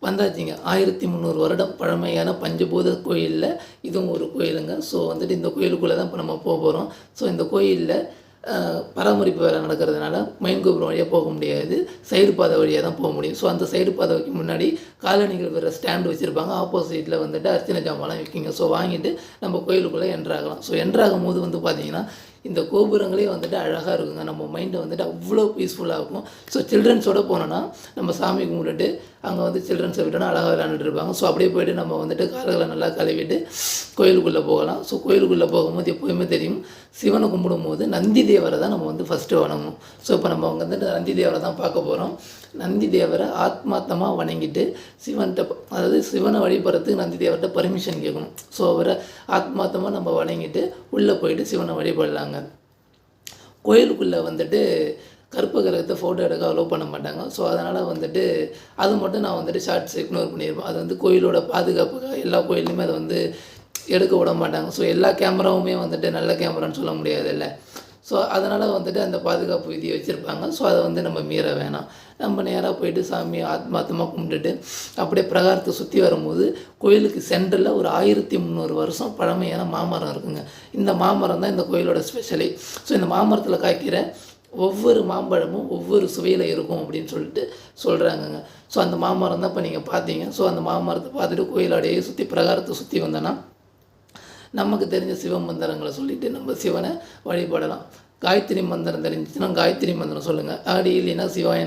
வந்தாச்சுங்க. 1300 வருடம் பழமையான பஞ்சபூத கோயிலில் இதுவும் ஒரு கோயிலுங்க. ஸோ வந்துட்டு இந்த கோயிலுக்குள்ளே தான் இப்போ நம்ம போகிறோம். ஸோ இந்த கோயிலில் பராமரிப்பு வேலை நடக்கிறதுனால மெயின் கோபுரம் வழியாக போக முடியாது. சைடு பாதை வழியாக தான் போக முடியும். ஸோ அந்த சைடு பாதைக்கு முன்னாடி காலணிகள் வேறு ஸ்டாண்டு வச்சுருப்பாங்க. ஆப்போசிட்டில் வந்துட்டு அர்ச்சனை ஜாமான்லாம் விற்கிங்க. ஸோ வாங்கிட்டு நம்ம கோயிலுக்குள்ளே என்ட்ராகலாம். ஸோ என்ட்ராகும் போது வந்து பார்த்திங்கன்னா இந்த கோபுரங்களே வந்துட்டு அழகாக இருக்குங்க. நம்ம மைண்டை வந்துட்டு அவ்வளோ பீஸ்ஃபுல்லாக இருக்கும். ஸோ சில்ட்ரன்ஸோடு போனோன்னா நம்ம சாமி கும்பிட்டுட்டு அங்கே வந்து சில்ட்ரன்ஸை விட்டோன்னா அழகாக விளையாண்டுட்டு இருப்பாங்க. ஸோ அப்படியே போய்ட்டு நம்ம வந்துட்டு கால்களை நல்லா கழுவிட்டு கோயிலுக்குள்ளே போகலாம். ஸோ கோயிலுக்குள்ளே போகும்போது எப்போயுமே தெரியும், சிவனை கும்பிடும்போது நந்தி தேவரை தான் நம்ம வந்து ஃபஸ்ட்டு வணங்கணும். ஸோ இப்போ நம்ம அங்கே வந்துட்டு நந்தி தேவரை தான் பார்க்க போகிறோம். நந்தி தேவரை ஆத்மார்த்தமாக வணங்கிட்டு சிவன்கிட்ட, அதாவது சிவனை வழிபடுறதுக்கு நந்தி தேவர்கிட்ட பர்மிஷன் கேட்கணும். ஸோ அவரை ஆத்மார்த்தமாக நம்ம வணங்கிட்டு உள்ளே போயிட்டு சிவனை வழிபடலாங்க. கோயிலுக்குள்ளே வந்துட்டு கருப்பு கிரகத்தை ஃபோட்டோ எடுக்க அலோவ் பண்ண மாட்டாங்க. ஸோ அதனால் வந்துட்டு அது மட்டும் நான் வந்துட்டு ஷார்ட்ஸ் இக்னோர் பண்ணியிருப்பேன். அது வந்து கோயிலோட பாதுகாப்புக்காக எல்லா கோயிலுமே அதை வந்து எடுக்க விட மாட்டாங்க. ஸோ எல்லா கேமராவுமே வந்துட்டு நல்ல கேமரான்னு சொல்ல முடியாதுல்ல. ஸோ அதனால் வந்துட்டு அந்த பாதுகாப்பு விதியை வச்சுருப்பாங்க. ஸோ அதை வந்து நம்ம மீற வேணாம். நம்ம நேராக போயிட்டு சாமியை ஆத்மார்த்தமாக கும்பிட்டுட்டு அப்படியே பிரகாரத்தை சுற்றி வரும்போது கோயிலுக்கு சென்டரில் ஒரு 1300 வருஷம் பழமையான மாமரம் இருக்குங்க. இந்த மாமரம் தான் இந்த கோயிலோட ஸ்பெஷலி. ஸோ இந்த மாமரத்தில் காய்க்கிற ஒவ்வொரு மாம்பழமும் ஒவ்வொரு சுவையில் இருக்கும் அப்படின்னு சொல்லிட்டு சொல்கிறாங்கங்க. ஸோ அந்த மாமரம் தான் இப்போ நீங்கள் பார்த்தீங்க. ஸோ அந்த மாமரத்தை பார்த்துட்டு கோயிலோடையே சுற்றி பிரகாரத்தை சுற்றி வந்தோன்னா நமக்கு தெரிஞ்ச சிவ மந்திரங்களை சொல்லிவிட்டு நம்ம சிவனை வழிபடலாம். காயத்ரி மந்திரம் தெரிஞ்சிச்சுன்னா காயத்ரி மந்திரம் சொல்லுங்கள். அப்படி இல்லைன்னா சிவாய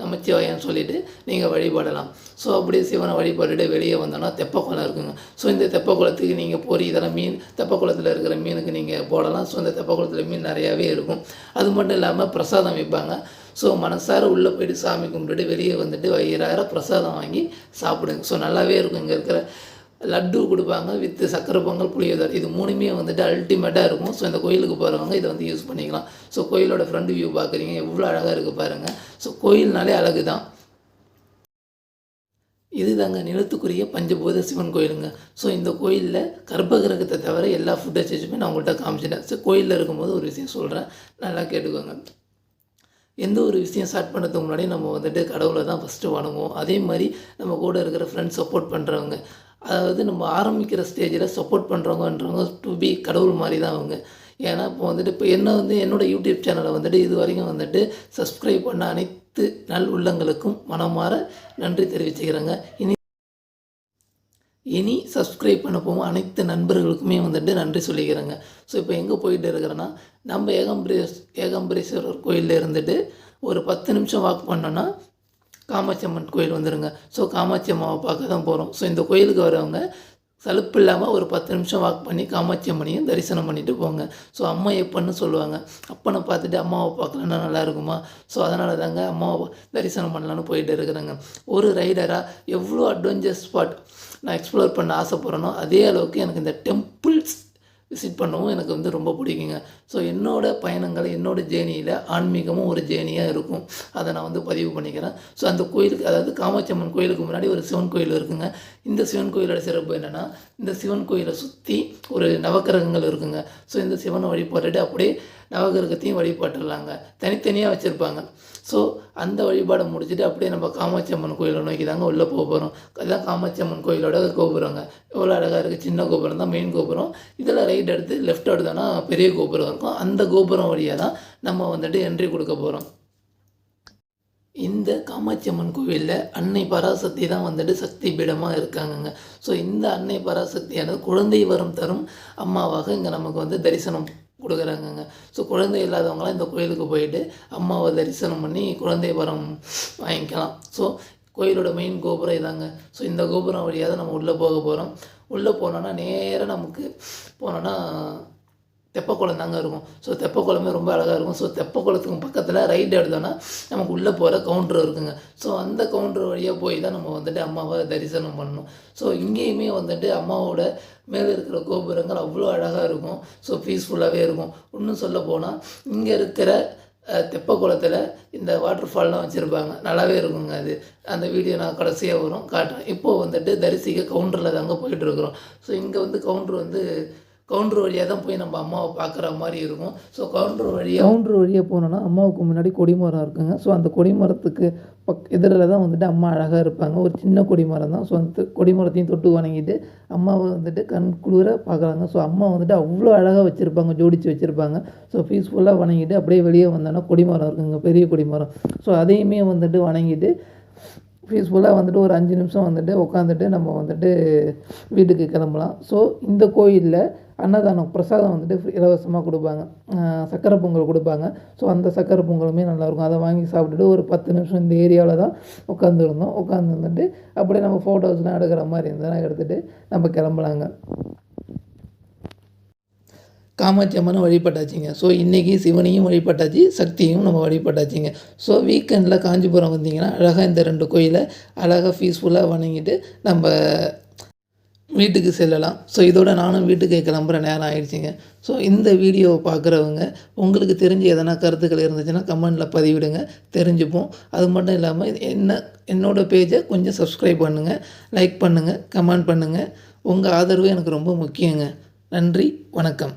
நமச்சிவாயன்னு சொல்லிவிட்டு நீங்கள் வழிபடலாம். ஸோ அப்படியே சிவனை வழிபட்டுட்டு வெளியே வந்தோன்னா தெப்பக்குளம் இருக்குங்க. ஸோ இந்த தெப்பக்குளத்துக்கு நீங்கள் பொறி இதெல்லாம் மீன் தெப்பக்குளத்தில் இருக்கிற மீனுக்கு நீங்கள் போடலாம். ஸோ இந்த தெப்பக்குளத்தில் மீன் நிறையாவே இருக்கும். அது மட்டும் இல்லாமல் பிரசாதம் வைப்பாங்க. ஸோ மனசார உள்ளே போய்ட்டு சாமி கும்பிட்டுட்டு வெளியே வந்துட்டு வயிறார பிரசாதம் வாங்கி சாப்பிடுங்க. ஸோ நல்லாவே இருக்கும். இங்கே இருக்கிற லட்டு கொடுப்பாங்க வித் சக்கரை பொங்கல் புளியோதரை, இது மூணுமே வந்துட்டு அல்டிமேட்டாக இருக்கும். ஸோ இந்த கோயிலுக்கு போகிறவங்க இதை வந்து யூஸ் பண்ணிக்கலாம். ஸோ கோயிலோட ஃப்ரண்ட் வியூ பார்க்குறீங்க, எவ்வளோ அழகாக இருக்குது பாருங்கள். ஸோ கோயில்னாலே அழகு தான். இது தாங்க நிலத்துக்குரிய பஞ்சபூத சிவன் கோயிலுங்க. ஸோ இந்த கோயிலில் கர்ப்பகிரகத்தை தவிர எல்லா ஃபுட்டேஜுமே நான் உங்கள்கிட்ட காமிச்சிட்டேன். ஸோ கோயிலில் இருக்கும்போது ஒரு விஷயம் சொல்கிறேன், நல்லா கேட்டுக்கோங்க. எந்த ஒரு விஷயம் ஸ்டார்ட் பண்ணுறதுக்கு முன்னாடி நம்ம வந்துட்டு கடவுளை தான் ஃபஸ்ட்டு வணங்குவோம். அதே மாதிரி நம்ம கூட இருக்கிற ஃப்ரெண்ட்ஸ் சப்போர்ட் பண்ணுறவங்க, அதாவது நம்ம ஆரம்பிக்கிற ஸ்டேஜில் சப்போர்ட் பண்ணுறவங்கன்றவங்க டு பி கடவுள் மாதிரி தான் அவங்க. ஏன்னா இப்போ வந்துட்டு இப்போ என்னோடய யூடியூப் சேனலை வந்துட்டு இது வரைக்கும் வந்துட்டு சப்ஸ்கிரைப் பண்ண அனைத்து நல் உள்ளங்களுக்கும் மனமாற நன்றி தெரிவிச்சுக்கிறேங்க. இனி சப்ஸ்கிரைப் பண்ண போகும் அனைத்து நண்பர்களுக்குமே வந்துட்டு நன்றி சொல்லிக்கிறேங்க. ஸோ இப்போ எங்கே போயிட்டு இருக்கிறேன்னா, நம்ம ஏகாம்பரேஸ்வரர் கோயிலில் இருந்துட்டு ஒரு 10 நிமிஷம் வாக் பண்ணோன்னா காமாட்சி அம்மன் கோயில் வந்துடுங்க. ஸோ காமாட்சி அம்மாவை பார்க்க தான் போகிறோம். ஸோ இந்த கோயிலுக்கு வரவங்க சலுப்பு இல்லாமல் ஒரு 10 நிமிஷம் வாக் பண்ணி காமாட்சி அம்மனையும் தரிசனம் பண்ணிவிட்டு போங்க. ஸோ அம்மா எப்பன்னு சொல்லுவாங்க, அப்பனை பார்த்துட்டு அம்மாவை பார்க்கலன்னா நல்லா இருக்குமா? ஸோ அதனால தாங்க அம்மாவை தரிசனம் பண்ணலான்னு போயிட்டு இருக்கிறேங்க. ஒரு ரைடராக எவ்வளோ அட்வென்ச்சர் ஸ்பாட் நான் எக்ஸ்ப்ளோர் பண்ண ஆசைப்பட்றேனோ அதே அளவுக்கு எனக்கு இந்த டெம்பிள்ஸ் விசிட் பண்ணவும் எனக்கு வந்து ரொம்ப பிடிக்குங்க. ஸோ என்னோடய பயணங்கள் என்னோடய ஜேர்னியில் ஆன்மீகமும் ஒரு ஜேர்னியாக இருக்கும். அதை நான் வந்து பதிவு பண்ணிக்கிறேன். ஸோ அந்த கோயிலுக்கு, அதாவது காமாட்சி அம்மன் கோயிலுக்கு முன்னாடி ஒரு சிவன் கோயில் இருக்குங்க. இந்த சிவன் கோயிலோட சிறப்பு என்னென்னா, இந்த சிவன் கோயிலை சுற்றி ஒரு நவக்கிரகங்கள் இருக்குங்க. ஸோ இந்த சிவனை வழிபட்டுட்டு அப்படியே நவகிரகத்தையும் வழிபட்டுடலாங்க. தனித்தனியாக வச்சுருப்பாங்க. ஸோ அந்த வழிபாடை முடிச்சுட்டு அப்படியே நம்ம காமாட்சி அம்மன் கோயிலை நோக்கி தாங்க உள்ளே போக போகிறோம். அதுதான் காமாட்சி அம்மன் கோயிலோட கோபுரங்க. எவ்வளோ அழகாக இருக்குது. சின்ன கோபுரம் தான் மெயின் கோபுரம். இதில் ரைட் எடுத்து லெஃப்ட் எடுத்தோன்னா பெரிய கோபுரம் இருக்கும். அந்த கோபுரம் வழியாக தான் நம்ம வந்துட்டு என்ட்ரி கொடுக்க போகிறோம். இந்த காமாட்சி அம்மன் கோவிலில் அன்னை பராசக்தி தான் வந்துட்டு சக்தி பீடமாக இருக்காங்கங்க. ஸோ இந்த அன்னை பராசக்தியானது குழந்தை வரம் தரும் அம்மாவாக இங்கே நமக்கு வந்து தரிசனம் கொடுக்குறாங்கங்க. ஸோ குழந்தை இல்லாதவங்களாம் இந்த கோயிலுக்கு போயிட்டு அம்மாவை தரிசனம் பண்ணி குழந்தை வரம் வாங்கிக்கலாம். ஸோ கோயிலோட மெயின் கோபுரம் இதாங்க. ஸோ இந்த கோபுரம் வழியாக தான் நம்ம உள்ளே போக போகிறோம். உள்ளே போனோன்னா நேராக நமக்கு போனோன்னா தெப்பக்குளம் தாங்க இருக்கும். ஸோ தெப்பக்குளமே ரொம்ப அழகாக இருக்கும். ஸோ தெப்பக்குளத்துக்கு பக்கத்தில் ரைட் எடுத்தோன்னா நமக்கு உள்ளே போகிற கவுண்டர் இருக்குங்க. ஸோ அந்த கவுண்டர் வழியாக போய் தான் நம்ம வந்துட்டு அம்மாவை தரிசனம் பண்ணணும். ஸோ இங்கேயுமே வந்துட்டு அம்மாவோட மேலே இருக்கிற கோபுரங்கள் அவ்வளோ அழகாக இருக்கும். ஸோ பீஸ்ஃபுல்லாகவே இருக்கும். இன்னும் சொல்ல போனால் இங்கே இருக்கிற தெப்பக்குளத்தில் இந்த வாட்டர் ஃபால்லாம் வச்சுருப்பாங்க. நல்லாவே இருக்குங்க. அது அந்த வீடியோ நான் கடைசியாக வரும் காட்டுறேன். இப்போது வந்துட்டு தரிசிக்க கவுண்டரில் தாங்க போயிட்டுருக்குறோம். ஸோ இங்கே வந்து கவுண்டர் வந்து கவுண்டர் வழியாக தான் போய் நம்ம அம்மாவை பார்க்குற மாதிரி இருக்கும். ஸோ கவுண்டர் வழியாக போனோன்னா அம்மாவுக்கு முன்னாடி கொடிமரம் இருக்குங்க. ஸோ அந்த கொடிமரத்துக்கு எதிரில் தான் வந்துட்டு அம்மா அழகாக இருப்பாங்க. ஒரு சின்ன கொடிமரம் தான். ஸோ அந்த கொடிமரத்தையும் தொட்டு வணங்கிட்டு அம்மாவை வந்துட்டு கண் குளிர பார்க்குறாங்க. ஸோ அம்மா வந்துட்டு அவ்வளோ அழகாக வச்சுருப்பாங்க, ஜோடித்து வச்சுருப்பாங்க. ஸோ பீஸ்ஃபுல்லாக வணங்கிட்டு அப்படியே வெளியே வந்தோன்னா கொடிமரம் இருக்குங்க, பெரிய கொடிமரம். ஸோ அதையுமே வந்துட்டு வணங்கிட்டு பீஸ்ஃபுல்லாக வந்துட்டு ஒரு 5 நிமிஷம் வந்துட்டு உட்காந்துட்டு நம்ம வந்துட்டு வீட்டுக்கு கிளம்பலாம். ஸோ இந்த கோயிலில் அன்னதானம் பிரசாதம் வந்துட்டு இலவசமாக கொடுப்பாங்க. சக்கரை பொங்கல் கொடுப்பாங்க. ஸோ அந்த சக்கரை பொங்கலுமே நல்லாயிருக்கும். அதை வாங்கி சாப்பிட்டுட்டு ஒரு 10 நிமிஷம் இந்த ஏரியாவில் தான் உட்காந்துருந்தோம். உட்காந்துருந்துட்டு அப்படியே நம்ம ஃபோட்டோஸ்லாம் எடுக்கிற மாதிரி இருந்ததுன்னா எடுத்துகிட்டு நம்ம கிளம்பலாங்க. காமாட்சி அம்மனை வழிபட்டாச்சுங்க. ஸோ இன்றைக்கி சிவனையும் வழிபட்டாச்சு, சக்தியும் நம்ம வழிபட்டாச்சுங்க. ஸோ வீக்கெண்டில் காஞ்சிபுரம் வந்தீங்கன்னா அழகாக இந்த 2 கோயிலை அழகாக பீஸ்ஃபுல்லாக வணங்கிட்டு நம்ம வீட்டுக்கு செல்லலாம். ஸோ இதோட நானும் வீட்டுக்கு கிளம்புற நேரம் ஆயிடுச்சுங்க. ஸோ இந்த வீடியோவை பார்க்குறவங்க உங்களுக்கு தெரிஞ்ச எதனா கருத்துக்கள் இருந்துச்சுன்னா கமெண்டில் பதிவிடுங்க, தெரிஞ்சுப்போம். அது மட்டும் இல்லாமல் என்னோடய பேஜை கொஞ்சம் சப்ஸ்கிரைப் பண்ணுங்கள், லைக் பண்ணுங்கள், கமெண்ட் பண்ணுங்கள். உங்கள் ஆதரவு எனக்கு ரொம்ப முக்கியங்க. நன்றி, வணக்கம்.